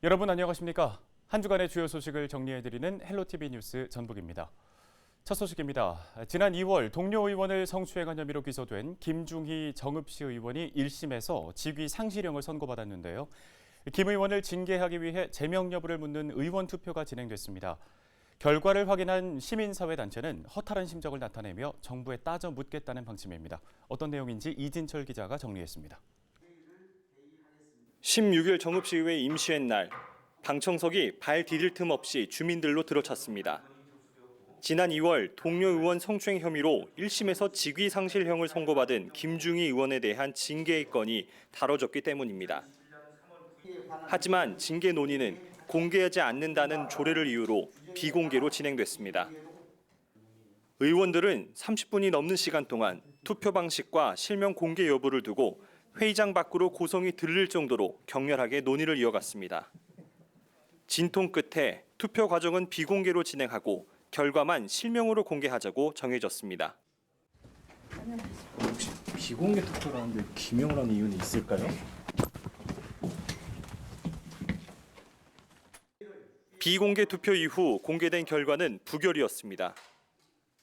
여러분 안녕하십니까? 한 주간의 주요 소식을 정리해드리는 헬로티비 뉴스 전북입니다. 첫 소식입니다. 지난 2월 동료 의원을 성추행한 혐의로 기소된 김중희 정읍시 의원이 1심에서 직위 상실형을 선고받았는데요. 김 의원을 징계하기 위해 제명 여부를 묻는 의원 투표가 진행됐습니다. 결과를 확인한 시민사회단체는 허탈한 심정을 나타내며 정부에 따져 묻겠다는 방침입니다. 어떤 내용인지 이진철 기자가 정리했습니다. 16일 정읍시의회 임시회 날 방청석이 발 디딜 틈 없이 주민들로 들어찼습니다. 지난 2월 동료 의원 성추행 혐의로 1심에서 직위 상실형을 선고받은 김중희 의원에 대한 징계의 건이 다뤄졌기 때문입니다. 하지만 징계 논의는 공개하지 않는다는 조례를 이유로 비공개로 진행됐습니다. 의원들은 30분이 넘는 시간 동안 투표 방식과 실명 공개 여부를 두고 회의장 밖으로 고성이 들릴 정도로 격렬하게 논의를 이어갔습니다. 진통 끝에 투표 과정은 비공개로 진행하고 결과만 실명으로 공개하자고 정해졌습니다. 혹시 비공개 투표를 하는데 기명을 하는 이유는 있을까요? 비공개 투표 이후 공개된 결과는 부결이었습니다.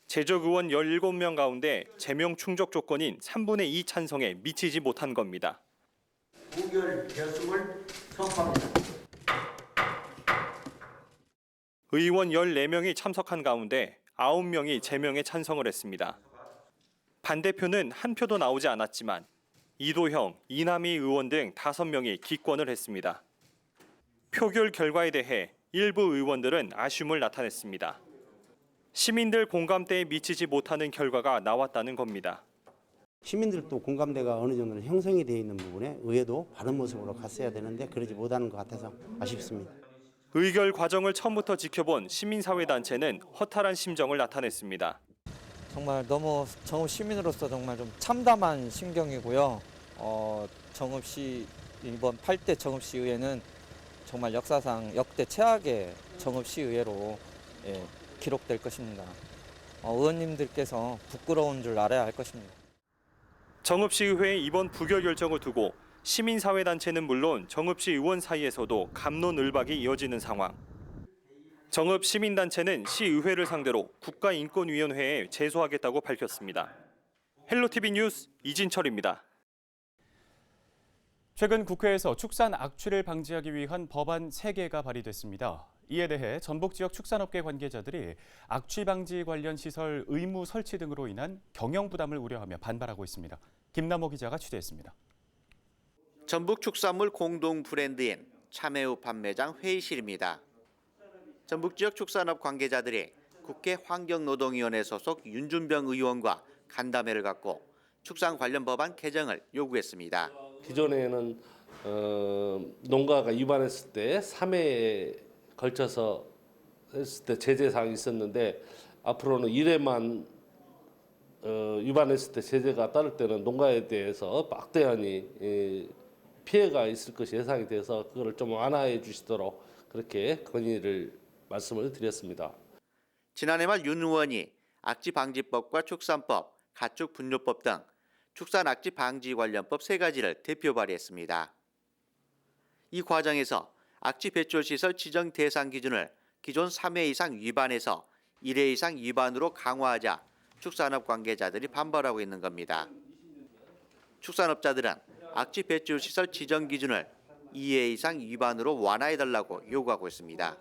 재적 의원 17명 가운데 제명 충족 조건인 3분의 2 찬성에 미치지 못한 겁니다. 부결되었음을 선포합니다. 의원 14명이 참석한 가운데 9명이 제명에 찬성을 했습니다. 반대표는 한 표도 나오지 않았지만 이도형, 이남희 의원 등 5명이 기권을 했습니다. 표결 결과에 대해 일부 의원들은 아쉬움을 나타냈습니다. 시민들 공감대에 미치지 못하는 결과가 나왔다는 겁니다. 시민들도 공감대가 어느 정도는 형성이 되어 있는 부분에 의회도 바른 모습으로 갔어야 되는데 그러지 못하는 것 같아서 아쉽습니다. 의결 과정을 처음부터 지켜본 시민사회단체는 허탈한 심정을 나타냈습니다. 정말 너무 정읍 시민으로서 정말 좀 참담한 심경이고요. 정읍시 이번 8대 정읍시의회는 정말 역사상 역대 최악의 정읍시의회로 기록될 것입니다. 의원님들께서 부끄러운 줄 알아야 할 것입니다. 정읍시의회의 이번 부결 결정을 두고 시민사회단체는 물론 정읍시 의원 사이에서도 갑론을박이 이어지는 상황. 정읍 시민단체는 시의회를 상대로 국가인권위원회에 제소하겠다고 밝혔습니다. 헬로티비 뉴스 이진철입니다. 최근 국회에서 축산 악취를 방지하기 위한 법안 3개가 발의됐습니다. 이에 대해 전북 지역 축산업계 관계자들이 악취 방지 관련 시설 의무 설치 등으로 인한 경영 부담을 우려하며 반발하고 있습니다. 김남호 기자가 취재했습니다. 전북 축산물 공동 브랜드인 참외우 판매장 회의실입니다. 전북 지역 축산업 관계자들이 국회 환경노동위원회 소속 윤준병 의원과 간담회를 갖고 축산 관련 법안 개정을 요구했습니다. 기존에는 농가가 위반했을 때 3회에 걸쳐서 했을 때 제재 사항이 있었는데 앞으로는 1회만 위반했을 때 제재가 따를 때는 농가에 대해서 막대한 피해가 있을 것이 예상이 돼서 그걸 좀 완화해 주시도록 그렇게 건의를 말씀을 드렸습니다. 지난해 말 윤 의원이 악취방지법과 축산법, 가축분뇨법 등 축산악취 방지 관련법 3가지를 대표 발의했습니다. 이 과정에서 악취 배출 시설 지정 대상 기준을 기존 3회 이상 위반에서 1회 이상 위반으로 강화하자 축산업 관계자들이 반발하고 있는 겁니다. 축산업자들은 악취 배출 시설 지정 기준을 2회 이상 위반으로 완화해달라고 요구하고 있습니다.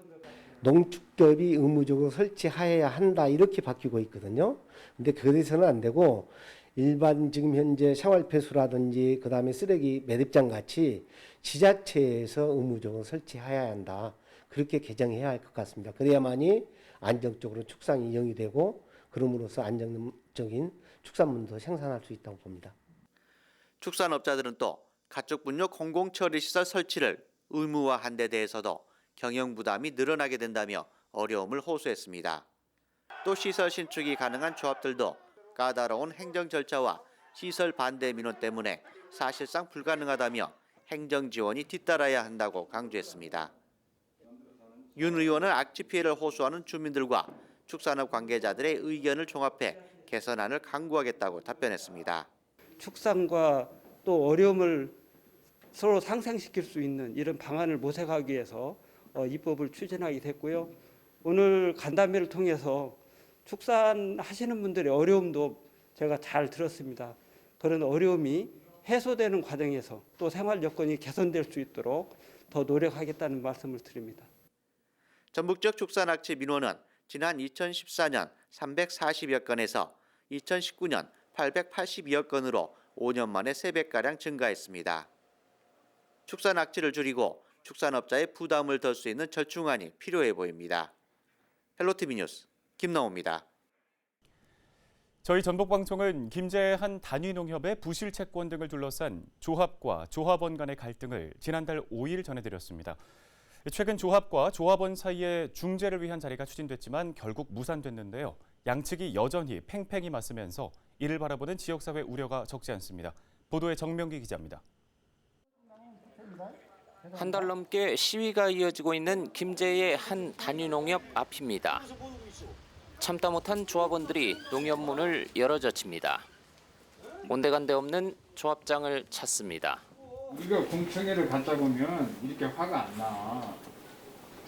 농축협이 의무적으로 설치해야 한다 이렇게 바뀌고 있거든요. 근데 그래서는 안 되고 일반 지금 현재 생활폐수라든지 그다음에 쓰레기 매립장 같이 지자체에서 의무적으로 설치해야 한다. 그렇게 개정해야 할 것 같습니다. 그래야만이 안정적으로 축산이 이용이 되고 그럼으로써 안정적인 축산물도 생산할 수 있다고 봅니다. 축산업자들은 또 가축분뇨 공공처리시설 설치를 의무화한 데 대해서도 경영 부담이 늘어나게 된다며 어려움을 호소했습니다. 또 시설 신축이 가능한 조합들도 까다로운 행정 절차와 시설 반대 민원 때문에 사실상 불가능하다며 행정 지원이 뒤따라야 한다고 강조했습니다. 윤 의원은 악취 피해를 호소하는 주민들과 축산업 관계자들의 의견을 종합해 개선안을 강구하겠다고 답변했습니다. 축산과 또 어려움을 서로 상생시킬 수 있는 이런 방안을 모색하기 위해서 입법을 추진하게 됐고요. 오늘 간담회를 통해서 축산하시는 분들의 어려움도 제가 잘 들었습니다. 그런 어려움이 해소되는 과정에서 또 생활 여건이 개선될 수 있도록 더 노력하겠다는 말씀을 드립니다. 전북적 축산악취 민원은 지난 2014년 340여 건에서 2019년 882여 건으로 5년 만에 3배가량 증가했습니다. 축산악취를 줄이고 축산업자의 부담을 덜 수 있는 절충안이 필요해 보입니다. 헬로티비 뉴스 김나호입니다. 저희 전북방송은 김제의 한 단위농협의 부실 채권 등을 둘러싼 조합과 조합원 간의 갈등을 지난달 5일 전해드렸습니다. 최근 조합과 조합원 사이에 중재를 위한 자리가 추진됐지만 결국 무산됐는데요. 양측이 여전히 팽팽히 맞서면서 이를 바라보는 지역사회 우려가 적지 않습니다. 보도에 정명기 기자입니다. 한 달 넘게 시위가 이어지고 있는 김제의 한 단위농협 앞입니다. 참다 못한 조합원들이 농협 문을 열어젖힙니다. 온데간데 없는 조합장을 찾습니다. 우리가 공청회를 갖다 보면 이렇게 화가 안 나.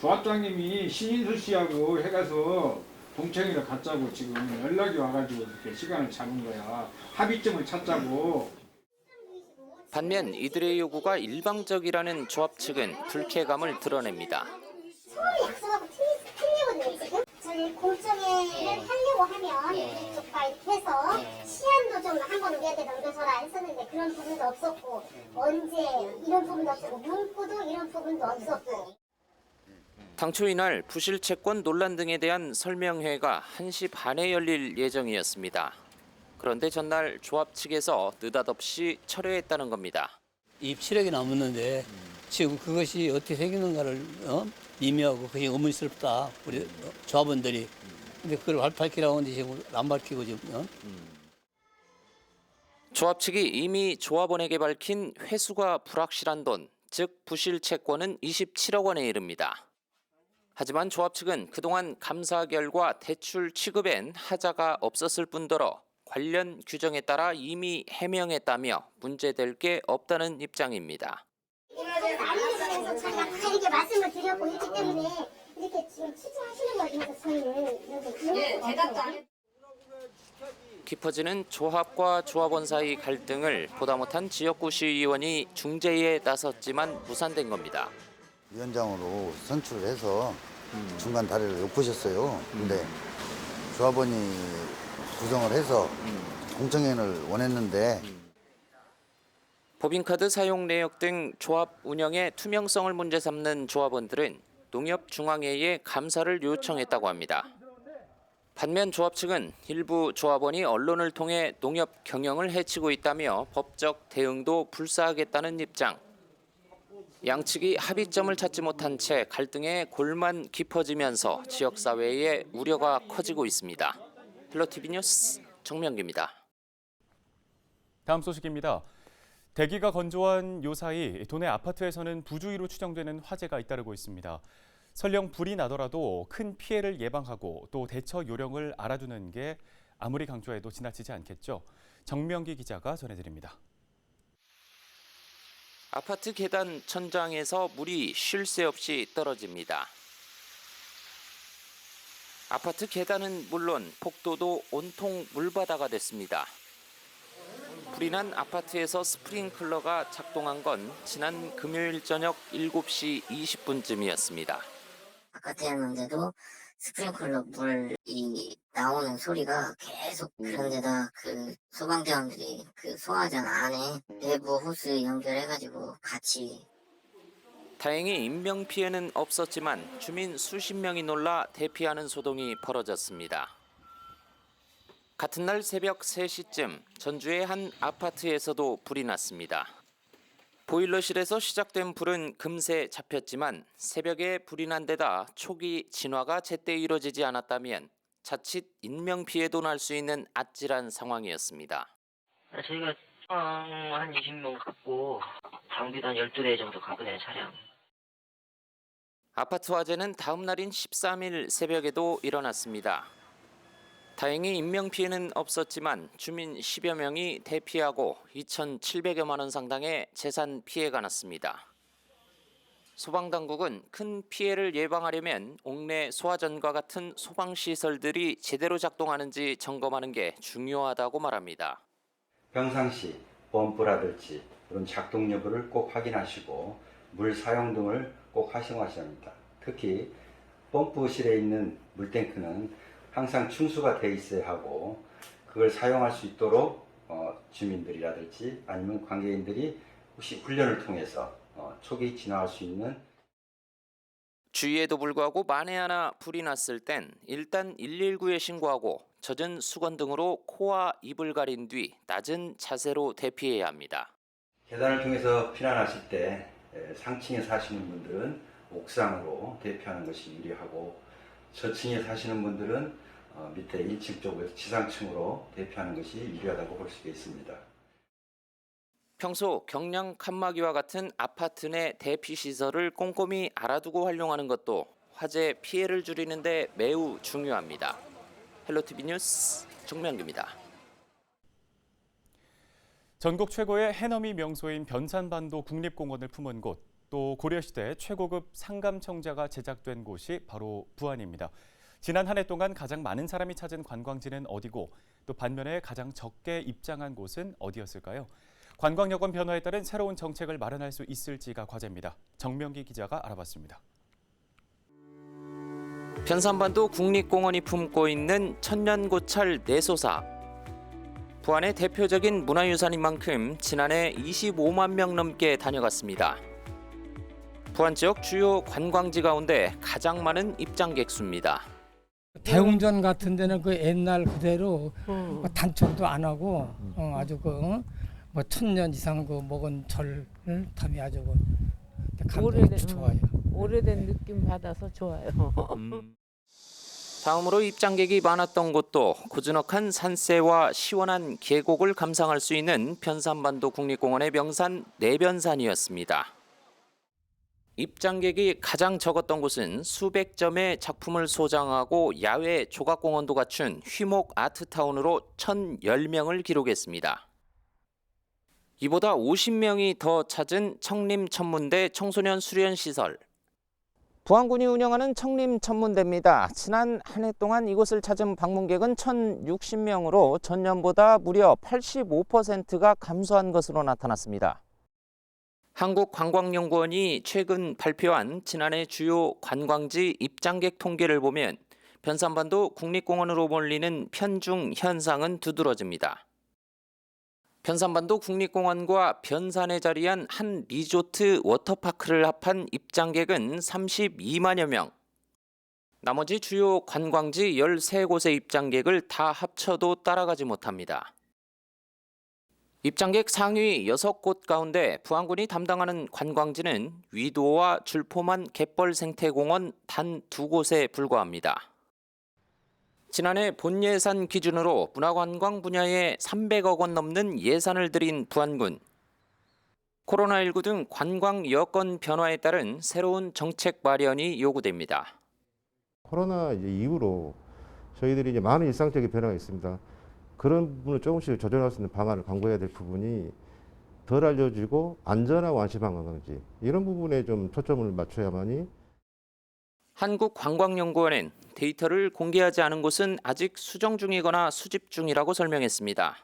조합장님이 신인수 씨하고 해가서 공청회를 갖자고 지금 연락이 와가지고 이렇게 시간을 잡은 거야. 합의점을 찾자고. 반면 이들의 요구가 일방적이라는 조합 측은 불쾌감을 드러냅니다. 서로 약속하고 틀리거든요, 지금. 저희 공청회를 하려고 하면 이쪽과 이렇게 해서 시한도 좀 한번 우리한테 넘겨줘라 했었는데 그런 부분도 없었고 언제 이런 부분도 없었고 문구도 이런 부분도 없었고. 당초 이날 부실 채권 논란 등에 대한 설명회가 1시 반에 열릴 예정이었습니다. 그런데 전날 조합 측에서 느닷없이 철회했다는 겁니다. 입7억이 남았는데 지금 그것이 어떻게 생기는가를 미미하고 그것이 의문스럽다. 우리 조합원들이. 근데 그걸 밝히라고 하는데 지금 안 밝히고 지금. 조합 측이 이미 조합원에게 밝힌 회수가 불확실한 돈, 즉 부실 채권은 27억 원에 이릅니다. 하지만 조합 측은 그동안 감사 결과 대출 취급엔 하자가 없었을 뿐더러 관련 규정에 따라 이미 해명했다며 문제될 게 없다는 입장입니다. 그래서 저희가 다 이렇게 말씀을 드렸고 있기 때문에 이렇게 지금 취재하시는 거예요. 저희는 대답도 안 했. 깊어지는 조합과 조합원 사이 갈등을 보다 못한 지역구 시의원이 중재에 나섰지만 무산된 겁니다. 위원장으로 선출해서 중간 다리를 엿보셨어요. 근데 조합원이 구성을 해서 공청회를 원했는데 법인카드 사용 내역 등 조합 운영의 투명성을 문제 삼는 조합원들은 농협중앙회에 감사를 요청했다고 합니다. 반면 조합 측은 일부 조합원이 언론을 통해 농협 경영을 해치고 있다며 법적 대응도 불사하겠다는 입장. 양측이 합의점을 찾지 못한 채 갈등의 골만 깊어지면서 지역사회의 우려가 커지고 있습니다. 헬로티비 뉴스 정명기입니다. 다음 소식입니다. 대기가 건조한 요사이 도내 아파트에서는 부주의로 추정되는 화재가 잇따르고 있습니다. 설령 불이 나더라도 큰 피해를 예방하고 또 대처 요령을 알아두는 게 아무리 강조해도 지나치지 않겠죠. 정명기 기자가 전해드립니다. 아파트 계단 천장에서 물이 쉴 새 없이 떨어집니다. 아파트 계단은 물론 폭도도 온통 물바다가 됐습니다. 불이 난 아파트에서 스프링클러가 작동한 건 지난 금요일 저녁 7시 20분쯤이었습니다. 바깥에였는데도 스프링클러 물이 나오는 소리가 계속, 그런데다 그 소방대원들이 그 소화장 안에 내부 호스 연결해가지고 같이. 다행히 인명피해는 없었지만 주민 수십 명이 놀라 대피하는 소동이 벌어졌습니다. 같은 날 새벽 3시쯤 전주의 한 아파트에서도 불이 났습니다. 보일러실에서 시작된 불은 금세 잡혔지만 새벽에 불이 난 데다 초기 진화가 제때 이루어지지 않았다면 자칫 인명피해도 날 수 있는 아찔한 상황이었습니다. 저희가 한 20명 갖고 장비도 한 12대 정도 갔거든요, 차량. 아파트 화재는 다음 날인 13일 새벽에도 일어났습니다. 다행히 인명피해는 없었지만 주민 10여 명이 대피하고 2,700여만 원 상당의 재산 피해가 났습니다. 소방당국은 큰 피해를 예방하려면 옥내 소화전과 같은 소방시설들이 제대로 작동하는지 점검하는 게 중요하다고 말합니다. 평상시 펌프라든지 이런 작동 여부를 꼭 확인하시고 물 사용 등을 꼭 하셔야 합니다. 특히 펌프실에 있는 물탱크는 항상 충수가 돼 있어야 하고 그걸 사용할 수 있도록 주민들이라든지 아니면 관계인들이 혹시 훈련을 통해서 초기 진화할 수 있는. 주의에도 불구하고 만에 하나 불이 났을 땐 일단 119에 신고하고 젖은 수건 등으로 코와 입을 가린 뒤 낮은 자세로 대피해야 합니다. 계단을 통해서 피난하실 때 상층에 사시는 분들은 옥상으로 대피하는 것이 유리하고 저층에 사시는 분들은 밑에 1층 쪽에서 지상층으로 대피하는 것이 유리하다고 볼 수가 있습니다. 평소 경량 칸막이와 같은 아파트 내 대피 시설을 꼼꼼히 알아두고 활용하는 것도 화재 피해를 줄이는 데 매우 중요합니다. 헬로티비 뉴스 정명규입니다. 전국 최고의 해넘이 명소인 변산반도 국립공원을 품은 곳, 또 고려시대 최고급 상감청자가 제작된 곳이 바로 부안입니다. 지난 한 해 동안 가장 많은 사람이 찾은 관광지는 어디고 또 반면에 가장 적게 입장한 곳은 어디였을까요? 관광 여건 변화에 따른 새로운 정책을 마련할 수 있을지가 과제입니다. 정명기 기자가 알아봤습니다. 변산반도 국립공원이 품고 있는 천년고찰 내소사. 부안의 대표적인 문화유산인 만큼 지난해 25만 명 넘게 다녀갔습니다. 부안 지역 주요 관광지 가운데 가장 많은 입장객 수입니다. 대웅전 같은 데는 그 옛날 그대로 단축도 안 하고 아주 그 뭐 1000년 이상 그 먹은 절을 탐이 아주 감동이 좋아요. 오래된 느낌 받아서 좋아요. 다음으로 입장객이 많았던 곳도 고즈넉한 산세와 시원한 계곡을 감상할 수 있는 변산반도 국립공원의 명산 내변산이었습니다. 입장객이 가장 적었던 곳은 수백 점의 작품을 소장하고 야외 조각공원도 갖춘 휘목 아트타운으로 1,010명을 기록했습니다. 이보다 50명이 더 찾은 청림천문대 청소년 수련시설. 부안군이 운영하는 청림천문대입니다. 지난 한 해 동안 이곳을 찾은 방문객은 1,060명으로 전년보다 무려 85%가 감소한 것으로 나타났습니다. 한국관광연구원이 최근 발표한 지난해 주요 관광지 입장객 통계를 보면 변산반도 국립공원으로 몰리는 편중 현상은 두드러집니다. 변산반도 국립공원과 변산에 자리한 한 리조트 워터파크를 합한 입장객은 32만여 명. 나머지 주요 관광지 13곳의 입장객을 다 합쳐도 따라가지 못합니다. 입장객 상위 6곳 가운데 부안군이 담당하는 관광지는 위도와 줄포만 갯벌생태공원 단 2곳에 불과합니다. 지난해 본 예산 기준으로 문화관광 분야에 300억 원 넘는 예산을 들인 부안군. 코로나19 등 관광 여건 변화에 따른 새로운 정책 마련이 요구됩니다. 코로나 이후로 저희들이 이제 많은 일상적인 변화가 있습니다. 그런 부분을 조금씩 조절할 수 있는 방안을 강구해야 될 부분이 덜 알려지고 안전하고 안심한 관광지 이런 부분에 좀 초점을 맞춰야만이. 한국관광연구원은 데이터를 공개하지 않은 곳은 아직 수정 중이거나 수집 중이라고 설명했습니다.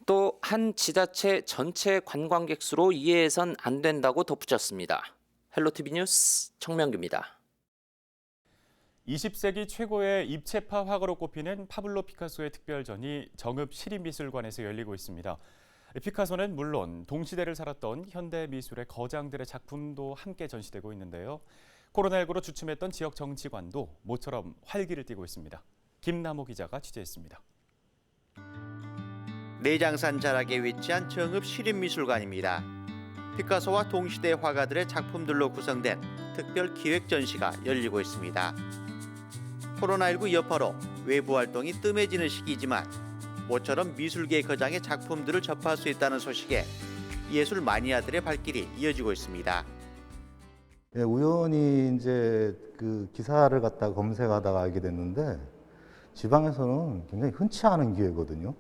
또 한 지자체 전체 관광객 수로 이해해선 안 된다고 덧붙였습니다. 헬로티비 뉴스 정명규입니다. 20세기 최고의 입체파 화가로 꼽히는 파블로 피카소의 특별전이 정읍시립미술관에서 열리고 있습니다. 피카소는 물론 동시대를 살았던 현대 미술의 거장들의 작품도 함께 전시되고 있는데요. 코로나19로 주춤했던 지역 정치관도 모처럼 활기를 띠고 있습니다. 김남호 기자가 취재했습니다. 내장산 자락에 위치한 정읍시립미술관입니다. 피카소와 동시대 화가들의 작품들로 구성된 특별 기획 전시가 열리고 있습니다. 코로나19 여파로 외부 활동이 뜸해지는 시기지만 모처럼 미술계 거장의 작품들을 접할 수 있다는 소식에 예술 마니아들의 발길이 이어지고 있습니다. 예, 우연히 이제 그 기사를 갖다가 검색하다가 알게 됐는데 지방에서는 굉장히 흔치 않은 기회거든요.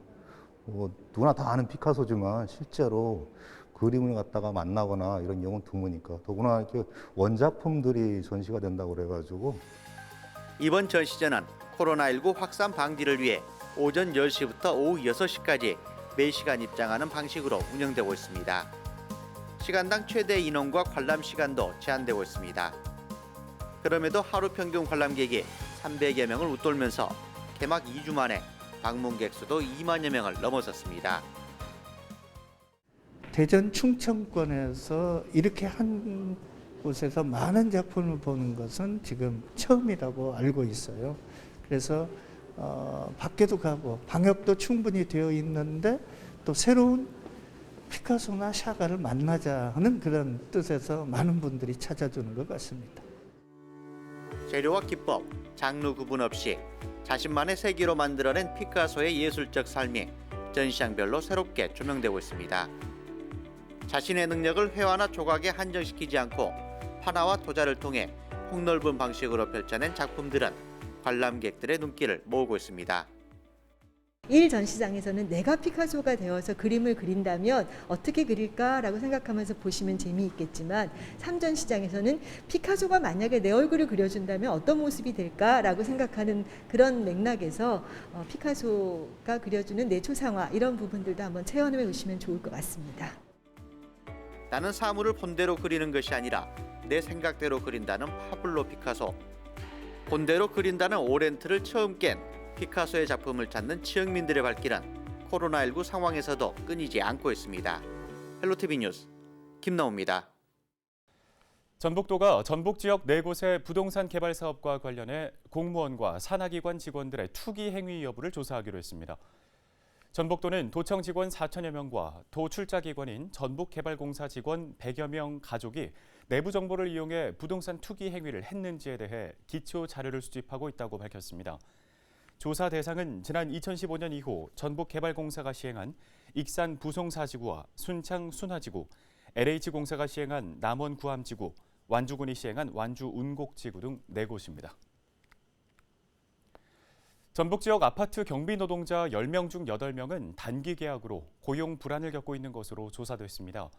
누구나 다 아는 피카소지만 실제로 그림을 갖다가 만나거나 이런 경우는 드무니까 더구나 이렇게 원작품들이 전시가 된다고 그래가지고 이번 전시전은 코로나19 확산 방지를 위해 오전 10시부터 오후 6시까지 매시간 입장하는 방식으로 운영되고 있습니다. 시간당 최대 인원과 관람 시간도 제한되고 있습니다. 그럼에도 하루 평균 관람객이 300여 명을 웃돌면서 개막 2주 만에 방문객 수도 2만여 명을 넘어섰습니다. 대전 충청권에서 이렇게 한 곳에서 많은 작품을 보는 것은 지금 처음이라고 알고 있어요. 그래서 밖에도 가고 방역도 충분히 되어 있는데 또 새로운 피카소나 샤가를 만나자 하는 그런 뜻에서 많은 분들이 찾아주는 것 같습니다. 재료와 기법, 장르 구분 없이 자신만의 세계로 만들어낸 피카소의 예술적 삶이 전시장별로 새롭게 조명되고 있습니다. 자신의 능력을 회화나 조각에 한정시키지 않고 판화와 토자를 통해 폭넓은 방식으로 펼쳐낸 작품들은 관람객들의 눈길을 모으고 있습니다. 1 전시장에서는 내가 피카소가 되어서 그림을 그린다면 어떻게 그릴까라고 생각하면서 보시면 재미있겠지만 3 전시장에서는 피카소가 만약에 내 얼굴을 그려준다면 어떤 모습이 될까라고 생각하는 그런 맥락에서 피카소가 그려주는 내 초상화 이런 부분들도 한번 체험해 보시면 좋을 것 같습니다. 나는 사물을 본대로 그리는 것이 아니라 내 생각대로 그린다는 파블로 피카소. 본대로 그린다는 오렌트를 처음 깬 피카소의 작품을 찾는 지역민들의 발길은 코로나19 상황에서도 끊이지 않고 있습니다. 헬로티비 뉴스 김나우입니다. 전북도가 전북 지역 4곳의 부동산 개발 사업과 관련해 공무원과 산하기관 직원들의 투기 행위 여부를 조사하기로 했습니다. 전북도는 도청 직원 4천여 명과 도 출자기관인 전북개발공사 직원 100여 명 가족이 내부 정보를 이용해 부동산 투기 행위를 했는지에 대해 기초 자료를 수집하고 있다고 밝혔습니다. 조사 대상은 지난 2015년 이후 전북개발공사가 시행한 익산 부송사지구와 순창 순화지구, LH공사가 시행한 남원 구암지구, 완주군이 시행한 완주 운곡지구 등 4곳입니다. 전북 지역 아파트 경비 노동자 10명 중 8명은 단기 계약으로 고용 불안을 겪고 있는 것으로 조사됐습니다.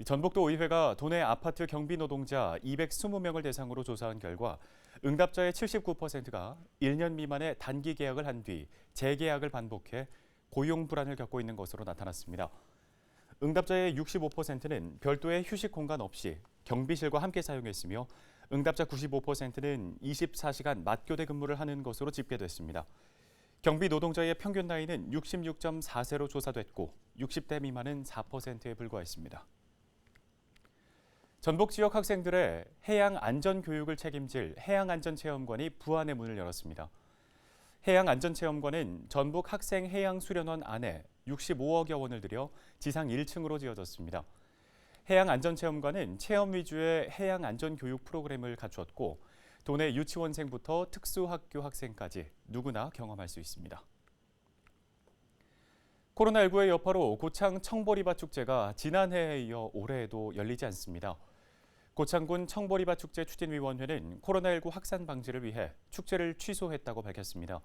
전북도 의회가 도내 아파트 경비 노동자 220명을 대상으로 조사한 결과 응답자의 79%가 1년 미만의 단기 계약을 한 뒤 재계약을 반복해 고용 불안을 겪고 있는 것으로 나타났습니다. 응답자의 65%는 별도의 휴식 공간 없이 경비실과 함께 사용했으며 응답자 95%는 24시간 맞교대 근무를 하는 것으로 집계됐습니다. 경비 노동자의 평균 나이는 66.4세로 조사됐고 60대 미만은 4%에 불과했습니다. 전북 지역 학생들의 해양 안전 교육을 책임질 해양안전체험관이 부안의 문을 열었습니다. 해양안전체험관은 전북 학생해양수련원 안에 65억여 원을 들여 지상 1층으로 지어졌습니다. 해양안전체험관은 체험 위주의 해양안전교육 프로그램을 갖추었고 도내 유치원생부터 특수학교 학생까지 누구나 경험할 수 있습니다. 코로나19의 여파로 고창 청보리밭 축제가 지난해에 이어 올해에도 열리지 않습니다. 고창군 청보리밭 축제 추진위원회는 코로나19 확산 방지를 위해 축제를 취소했다고 밝혔습니다.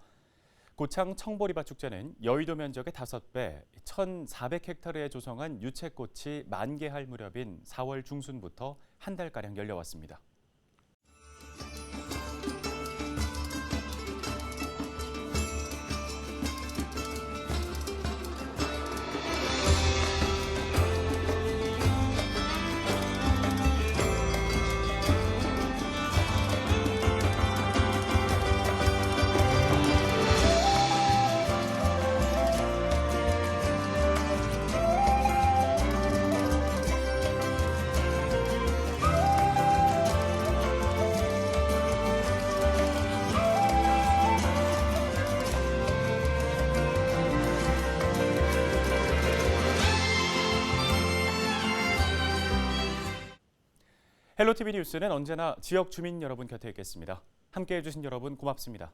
고창 청보리밭 축제는 여의도 면적의 5배, 1,400헥타르에 조성한 유채꽃이 만개할 무렵인 4월 중순부터 한 달가량 열려왔습니다. 헬로티비 뉴스는 언제나 지역 주민 여러분 곁에 있겠습니다. 함께해 주신 여러분 고맙습니다.